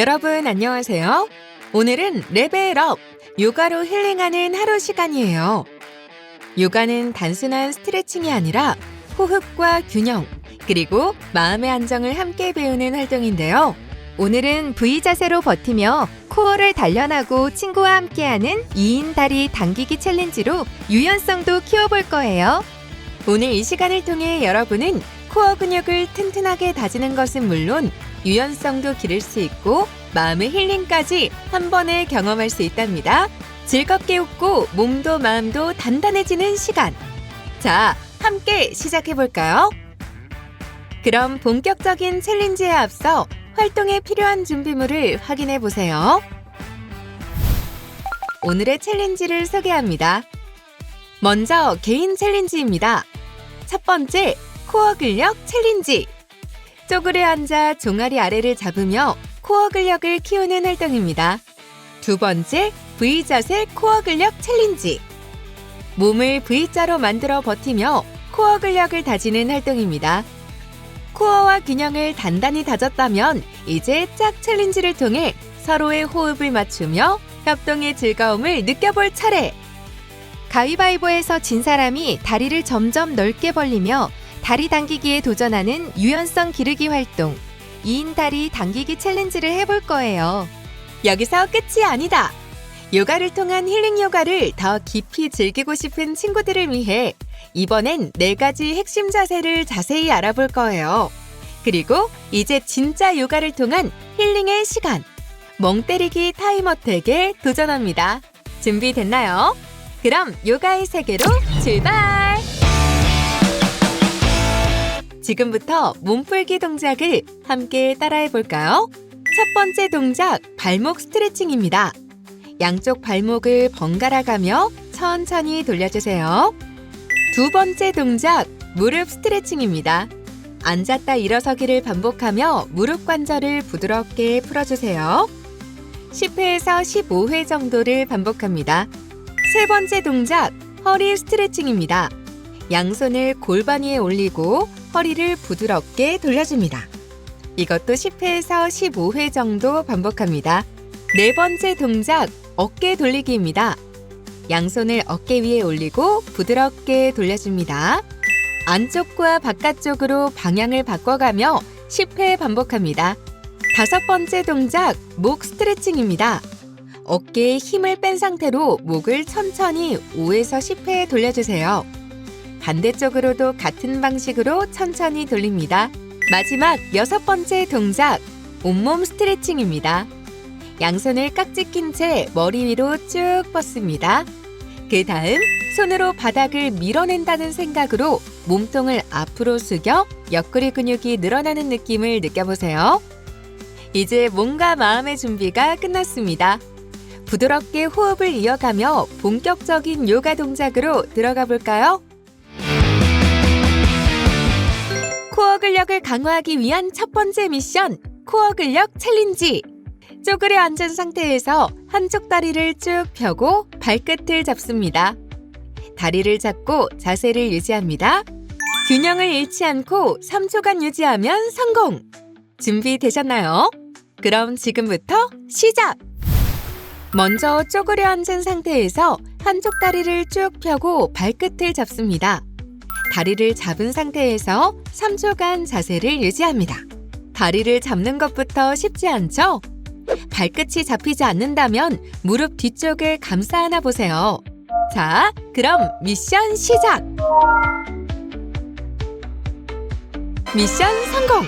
여러분 안녕하세요. 오늘은 레벨업, 요가로 힐링하는 하루 시간이에요. 요가는 단순한 스트레칭이 아니라 호흡과 균형, 그리고 마음의 안정을 함께 배우는 활동인데요. 오늘은 V 자세로 버티며 코어를 단련하고 친구와 함께하는 2인 다리 당기기 챌린지로 유연성도 키워볼 거예요. 오늘 이 시간을 통해 여러분은 코어 근육을 튼튼하게 다지는 것은 물론 유연성도 기를 수 있고 마음의 힐링까지 한 번에 경험할 수 있답니다. 즐겁게 웃고 몸도 마음도 단단해지는 시간. 자, 함께 시작해볼까요? 그럼 본격적인 챌린지에 앞서 활동에 필요한 준비물을 확인해 보세요. 오늘의 챌린지를 소개합니다. 먼저 개인 챌린지입니다. 첫 번째, 코어 근력 챌린지. 쪼그려 앉아 종아리 아래를 잡으며 코어 근력을 키우는 활동입니다. 두 번째, V 자세 코어 근력 챌린지. 몸을 V자로 만들어 버티며 코어 근력을 다지는 활동입니다. 코어와 균형을 단단히 다졌다면 이제 짝 챌린지를 통해 서로의 호흡을 맞추며 협동의 즐거움을 느껴볼 차례. 가위바위보에서 진 사람이 다리를 점점 넓게 벌리며 다리 당기기에 도전하는 유연성 기르기 활동, 2인 다리 당기기 챌린지를 해볼 거예요. 여기서 끝이 아니다. 요가를 통한 힐링 요가를 더 깊이 즐기고 싶은 친구들을 위해 이번엔 4가지 핵심 자세를 자세히 알아볼 거예요. 그리고 이제 진짜 요가를 통한 힐링의 시간, 멍 때리기 타임 어택에 도전합니다. 준비됐나요? 그럼 요가의 세계로 출발! 지금부터 몸풀기 동작을 함께 따라해 볼까요? 첫 번째 동작, 발목 스트레칭입니다. 양쪽 발목을 번갈아 가며 천천히 돌려주세요. 두 번째 동작, 무릎 스트레칭입니다. 앉았다 일어서기를 반복하며 무릎 관절을 부드럽게 풀어주세요. 10회에서 15회 정도를 반복합니다. 세 번째 동작, 허리 스트레칭입니다. 양손을 골반 위에 올리고 허리를 부드럽게 돌려줍니다. 이것도 10회에서 15회 정도 반복합니다. 네 번째 동작, 어깨 돌리기입니다. 양손을 어깨 위에 올리고 부드럽게 돌려줍니다. 안쪽과 바깥쪽으로 방향을 바꿔가며 10회 반복합니다. 다섯 번째 동작, 목 스트레칭입니다. 어깨에 힘을 뺀 상태로 목을 천천히 5에서 10회 돌려주세요. 반대쪽으로도 같은 방식으로 천천히 돌립니다. 마지막 여섯 번째 동작, 온몸 스트레칭입니다. 양손을 깍지 낀 채 머리 위로 쭉 뻗습니다. 그 다음 손으로 바닥을 밀어낸다는 생각으로 몸통을 앞으로 숙여 옆구리 근육이 늘어나는 느낌을 느껴보세요. 이제 몸과 마음의 준비가 끝났습니다. 부드럽게 호흡을 이어가며 본격적인 요가 동작으로 들어가 볼까요? 코어 근력을 강화하기 위한 첫 번째 미션, 코어 근력 챌린지. 쪼그려 앉은 상태에서 한쪽 다리를 쭉 펴고 발끝을 잡습니다. 다리를 잡고 자세를 유지합니다. 균형을 잃지 않고 3초간 유지하면 성공! 준비되셨나요? 그럼 지금부터 시작! 먼저 쪼그려 앉은 상태에서 한쪽 다리를 쭉 펴고 발끝을 잡습니다. 다리를 잡은 상태에서 3초간 자세를 유지합니다. 다리를 잡는 것부터 쉽지 않죠? 발끝이 잡히지 않는다면 무릎 뒤쪽을 감싸 안아 보세요. 자, 그럼 미션 시작! 미션 성공!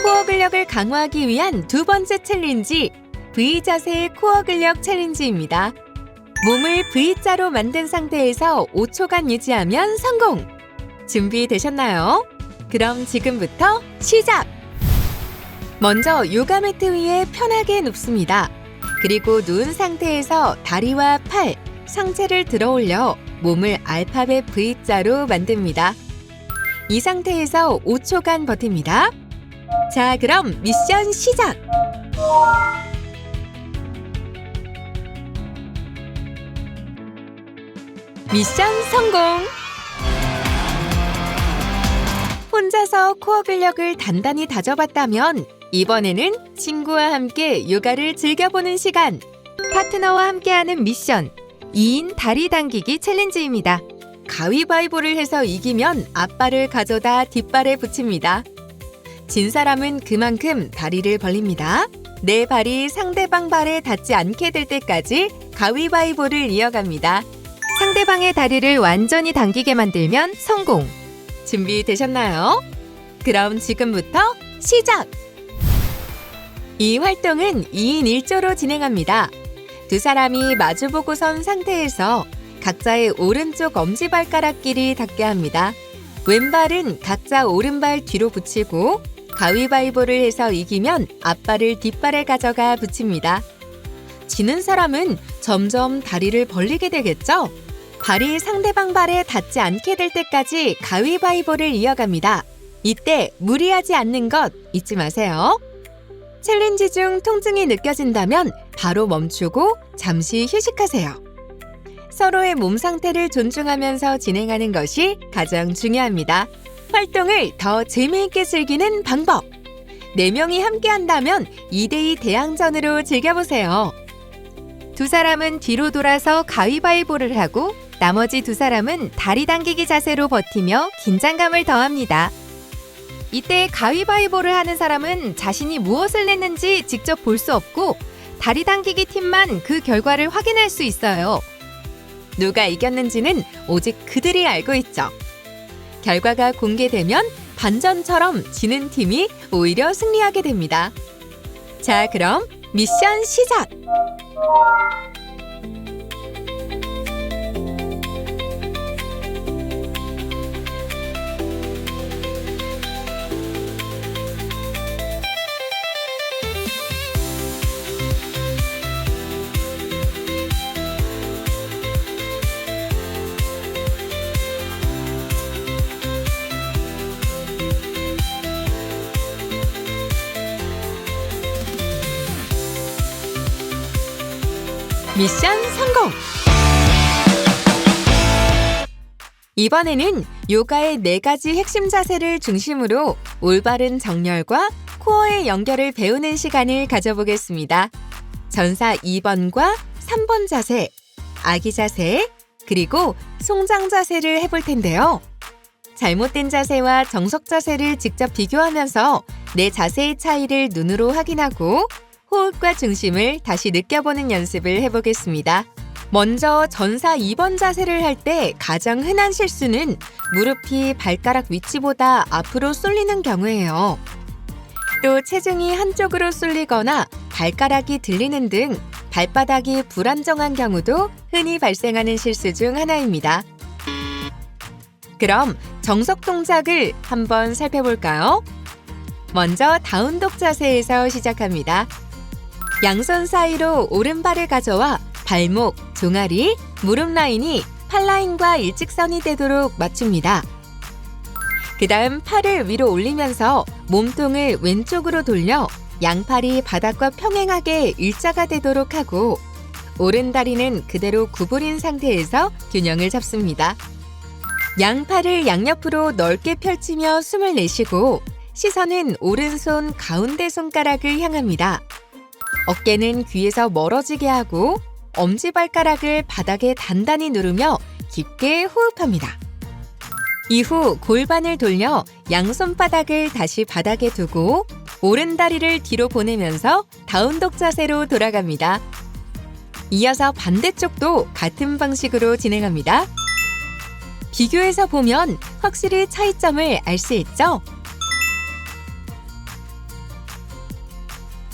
코어 근력을 강화하기 위한 두 번째 챌린지, V 자세 코어 근력 챌린지입니다. 몸을 V자로 만든 상태에서 5초간 유지하면 성공! 준비되셨나요? 그럼 지금부터 시작! 먼저 요가 매트 위에 편하게 눕습니다. 그리고 누운 상태에서 다리와 팔, 상체를 들어 올려 몸을 알파벳 V자로 만듭니다. 이 상태에서 5초간 버팁니다. 자, 그럼 미션 시작! 미션 성공! 혼자서 코어 근력을 단단히 다져봤다면 이번에는 친구와 함께 요가를 즐겨보는 시간. 파트너와 함께하는 미션 2인 다리 당기기 챌린지입니다. 가위바위보를 해서 이기면 앞발을 가져다 뒷발에 붙입니다. 진 사람은 그만큼 다리를 벌립니다. 내 발이 상대방 발에 닿지 않게 될 때까지 가위바위보를 이어갑니다. 상대방의 다리를 완전히 당기게 만들면 성공! 준비되셨나요? 그럼 지금부터 시작! 이 활동은 2인 1조로 진행합니다. 두 사람이 마주보고 선 상태에서 각자의 오른쪽 엄지발가락끼리 닿게 합니다. 왼발은 각자 오른발 뒤로 붙이고 가위바위보를 해서 이기면 앞발을 뒷발에 가져가 붙입니다. 지는 사람은 점점 다리를 벌리게 되겠죠? 발이 상대방 발에 닿지 않게 될 때까지 가위바위보를 이어갑니다. 이때 무리하지 않는 것 잊지 마세요. 챌린지 중 통증이 느껴진다면 바로 멈추고 잠시 휴식하세요. 서로의 몸 상태를 존중하면서 진행하는 것이 가장 중요합니다. 활동을 더 재미있게 즐기는 방법. 4명이 함께 한다면 2대2 대항전으로 즐겨보세요. 두 사람은 뒤로 돌아서 가위바위보를 하고 나머지 두 사람은 다리 당기기 자세로 버티며 긴장감을 더합니다. 이때 가위바위보를 하는 사람은 자신이 무엇을 냈는지 직접 볼 수 없고 다리 당기기 팀만 그 결과를 확인할 수 있어요. 누가 이겼는지는 오직 그들이 알고 있죠. 결과가 공개되면 반전처럼 지는 팀이 오히려 승리하게 됩니다. 자, 그럼 미션 시작! 미션 성공! 이번에는 요가의 4가지 핵심 자세를 중심으로 올바른 정렬과 코어의 연결을 배우는 시간을 가져보겠습니다. 전사 2번과 3번 자세, 아기 자세, 그리고 송장 자세를 해볼 텐데요. 잘못된 자세와 정석 자세를 직접 비교하면서 내 자세의 차이를 눈으로 확인하고 호흡과 중심을 다시 느껴보는 연습을 해보겠습니다. 먼저 전사 2번 자세를 할 때 가장 흔한 실수는 무릎이 발가락 위치보다 앞으로 쏠리는 경우예요. 또 체중이 한쪽으로 쏠리거나 발가락이 들리는 등 발바닥이 불안정한 경우도 흔히 발생하는 실수 중 하나입니다. 그럼 정석 동작을 한번 살펴볼까요? 먼저 다운독 자세에서 시작합니다. 양손 사이로 오른발을 가져와 발목, 종아리, 무릎 라인이 팔 라인과 일직선이 되도록 맞춥니다. 그 다음 팔을 위로 올리면서 몸통을 왼쪽으로 돌려 양팔이 바닥과 평행하게 일자가 되도록 하고 오른다리는 그대로 구부린 상태에서 균형을 잡습니다. 양팔을 양옆으로 넓게 펼치며 숨을 내쉬고 시선은 오른손 가운데 손가락을 향합니다. 어깨는 귀에서 멀어지게 하고 엄지발가락을 바닥에 단단히 누르며 깊게 호흡합니다. 이후 골반을 돌려 양손바닥을 다시 바닥에 두고 오른다리를 뒤로 보내면서 다운독 자세로 돌아갑니다. 이어서 반대쪽도 같은 방식으로 진행합니다. 비교해서 보면 확실히 차이점을 알 수 있죠?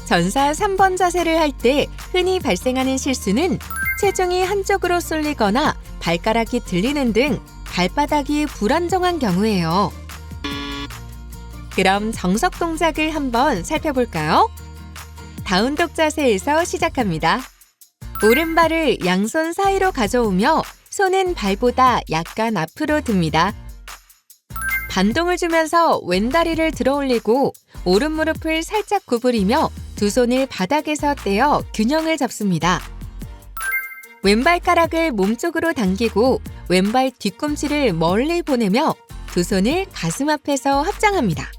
전사 3번 자세를 할 때 흔히 발생하는 실수는 체중이 한쪽으로 쏠리거나 발가락이 들리는 등 발바닥이 불안정한 경우예요. 그럼 정석 동작을 한번 살펴볼까요? 다운독 자세에서 시작합니다. 오른발을 양손 사이로 가져오며 손은 발보다 약간 앞으로 듭니다. 반동을 주면서 왼다리를 들어 올리고 오른 무릎을 살짝 구부리며 두 손을 바닥에서 떼어 균형을 잡습니다. 왼발가락을 몸쪽으로 당기고 왼발 뒤꿈치를 멀리 보내며 두 손을 가슴 앞에서 합장합니다.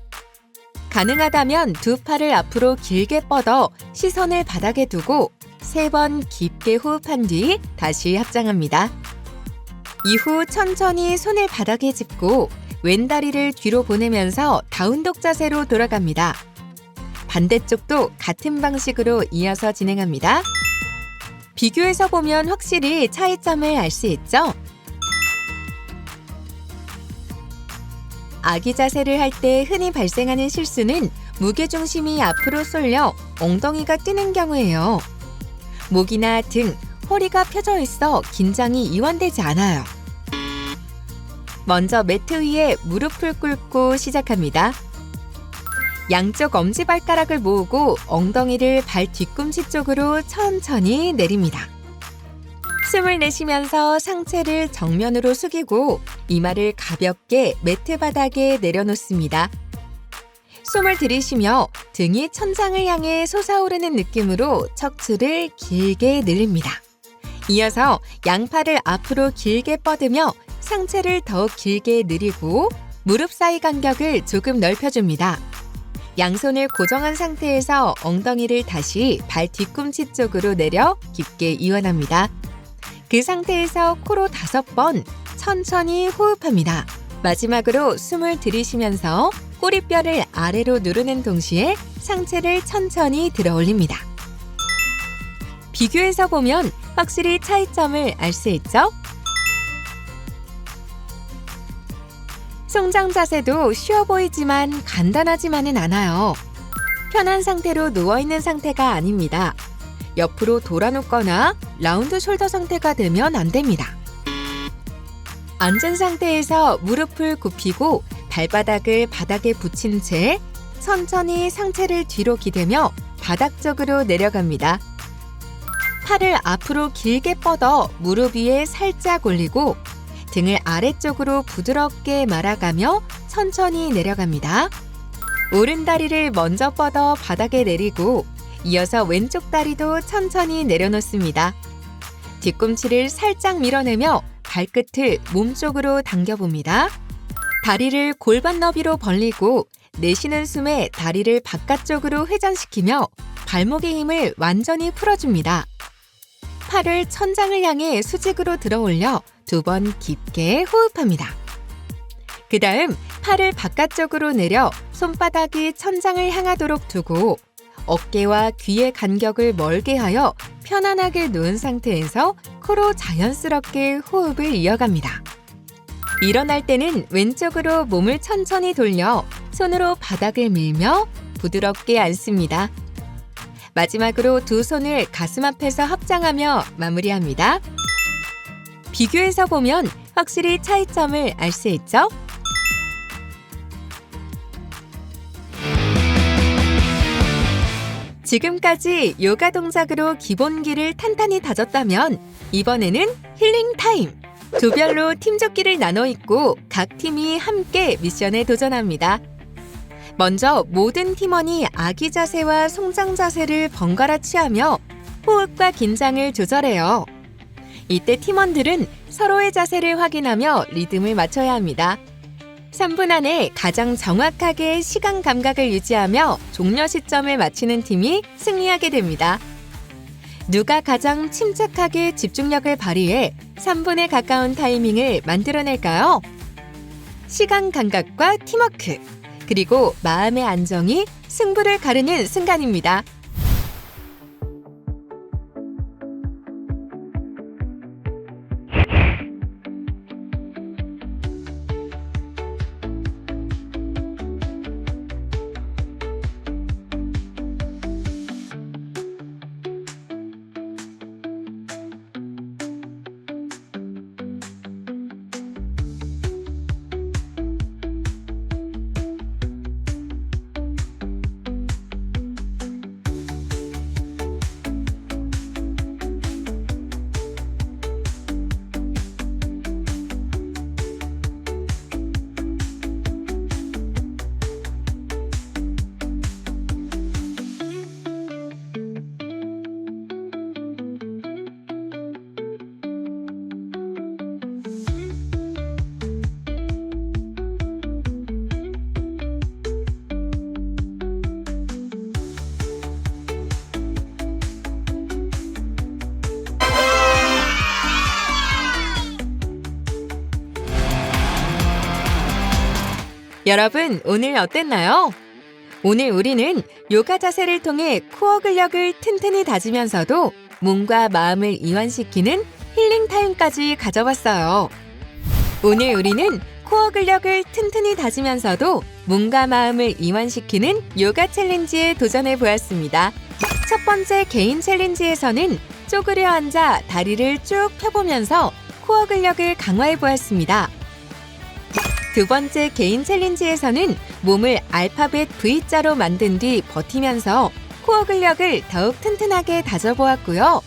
가능하다면 두 팔을 앞으로 길게 뻗어 시선을 바닥에 두고 3번 깊게 호흡한 뒤 다시 합장합니다. 이후 천천히 손을 바닥에 짚고 왼다리를 뒤로 보내면서 다운독 자세로 돌아갑니다. 반대쪽도 같은 방식으로 이어서 진행합니다. 비교해서 보면 확실히 차이점을 알 수 있죠? 아기 자세를 할 때 흔히 발생하는 실수는 무게중심이 앞으로 쏠려 엉덩이가 뛰는 경우예요. 목이나 등, 허리가 펴져 있어 긴장이 이완되지 않아요. 먼저 매트 위에 무릎을 꿇고 시작합니다. 양쪽 엄지발가락을 모으고 엉덩이를 발 뒤꿈치 쪽으로 천천히 내립니다. 숨을 내쉬면서 상체를 정면으로 숙이고 이마를 가볍게 매트 바닥에 내려놓습니다. 숨을 들이쉬며 등이 천장을 향해 솟아오르는 느낌으로 척추를 길게 늘립니다. 이어서 양팔을 앞으로 길게 뻗으며 상체를 더욱 길게 늘리고 무릎 사이 간격을 조금 넓혀줍니다. 양손을 고정한 상태에서 엉덩이를 다시 발 뒤꿈치 쪽으로 내려 깊게 이완합니다. 그 상태에서 코로 5번 천천히 호흡합니다. 마지막으로 숨을 들이쉬면서 꼬리뼈를 아래로 누르는 동시에 상체를 천천히 들어 올립니다. 비교해서 보면 확실히 차이점을 알 수 있죠? 송장 자세도 쉬워 보이지만 간단하지만은 않아요. 편한 상태로 누워있는 상태가 아닙니다. 옆으로 돌아눕거나 라운드 숄더 상태가 되면 안 됩니다. 앉은 상태에서 무릎을 굽히고 발바닥을 바닥에 붙인 채 천천히 상체를 뒤로 기대며 바닥 쪽으로 내려갑니다. 팔을 앞으로 길게 뻗어 무릎 위에 살짝 올리고 등을 아래쪽으로 부드럽게 말아가며 천천히 내려갑니다. 오른 다리를 먼저 뻗어 바닥에 내리고 이어서 왼쪽 다리도 천천히 내려놓습니다. 뒤꿈치를 살짝 밀어내며 발끝을 몸쪽으로 당겨봅니다. 다리를 골반 너비로 벌리고 내쉬는 숨에 다리를 바깥쪽으로 회전시키며 발목의 힘을 완전히 풀어줍니다. 팔을 천장을 향해 수직으로 들어 올려 2번 깊게 호흡합니다. 그 다음 팔을 바깥쪽으로 내려 손바닥이 천장을 향하도록 두고 어깨와 귀의 간격을 멀게 하여 편안하게 누운 상태에서 코로 자연스럽게 호흡을 이어갑니다. 일어날 때는 왼쪽으로 몸을 천천히 돌려 손으로 바닥을 밀며 부드럽게 앉습니다. 마지막으로 두 손을 가슴 앞에서 합장하며 마무리합니다. 비교해서 보면 확실히 차이점을 알 수 있죠? 지금까지 요가 동작으로 기본기를 탄탄히 다졌다면 이번에는 힐링 타임! 두 별로 팀조끼를 나눠 입고 각 팀이 함께 미션에 도전합니다. 먼저 모든 팀원이 아기 자세와 송장 자세를 번갈아 취하며 호흡과 긴장을 조절해요. 이때 팀원들은 서로의 자세를 확인하며 리듬을 맞춰야 합니다. 3분 안에 가장 정확하게 시간 감각을 유지하며 종료 시점을 맞추는 팀이 승리하게 됩니다. 누가 가장 침착하게 집중력을 발휘해 3분에 가까운 타이밍을 만들어낼까요? 시간 감각과 팀워크, 그리고 마음의 안정이 승부를 가르는 순간입니다. 여러분, 오늘 어땠나요? 오늘 우리는 요가 자세를 통해 코어 근력을 튼튼히 다지면서도 몸과 마음을 이완시키는 힐링 타임까지 가져봤어요. 오늘 우리는 코어 근력을 튼튼히 다지면서도 몸과 마음을 이완시키는 요가 챌린지에 도전해 보았습니다. 첫 번째 개인 챌린지에서는 쪼그려 앉아 다리를 쭉 펴보면서 코어 근력을 강화해 보았습니다. 두 번째 개인 챌린지에서는 몸을 알파벳 V자로 만든 뒤 버티면서 코어 근력을 더욱 튼튼하게 다져보았고요.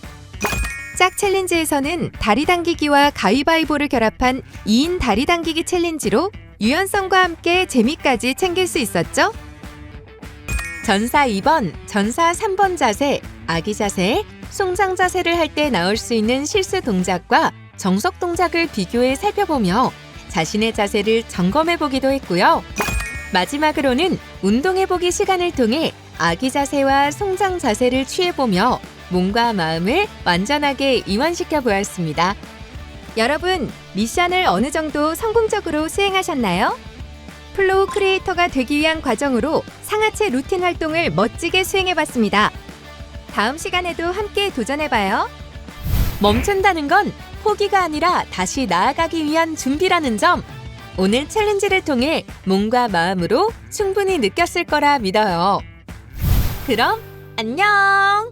짝 챌린지에서는 다리 당기기와 가위바위보를 결합한 2인 다리 당기기 챌린지로 유연성과 함께 재미까지 챙길 수 있었죠? 전사 2번, 전사 3번 자세, 아기 자세, 송장 자세를 할 때 나올 수 있는 실수 동작과 정석 동작을 비교해 살펴보며 자신의 자세를 점검해보기도 했고요. 마지막으로는 운동해보기 시간을 통해 아기 자세와 송장 자세를 취해보며 몸과 마음을 완전하게 이완시켜 보았습니다. 여러분, 미션을 어느 정도 성공적으로 수행하셨나요? 플로우 크리에이터가 되기 위한 과정으로 상하체 루틴 활동을 멋지게 수행해봤습니다. 다음 시간에도 함께 도전해봐요. 멈춘다는 건 포기가 아니라 다시 나아가기 위한 준비라는 점, 오늘 챌린지를 통해 몸과 마음으로 충분히 느꼈을 거라 믿어요. 그럼 안녕!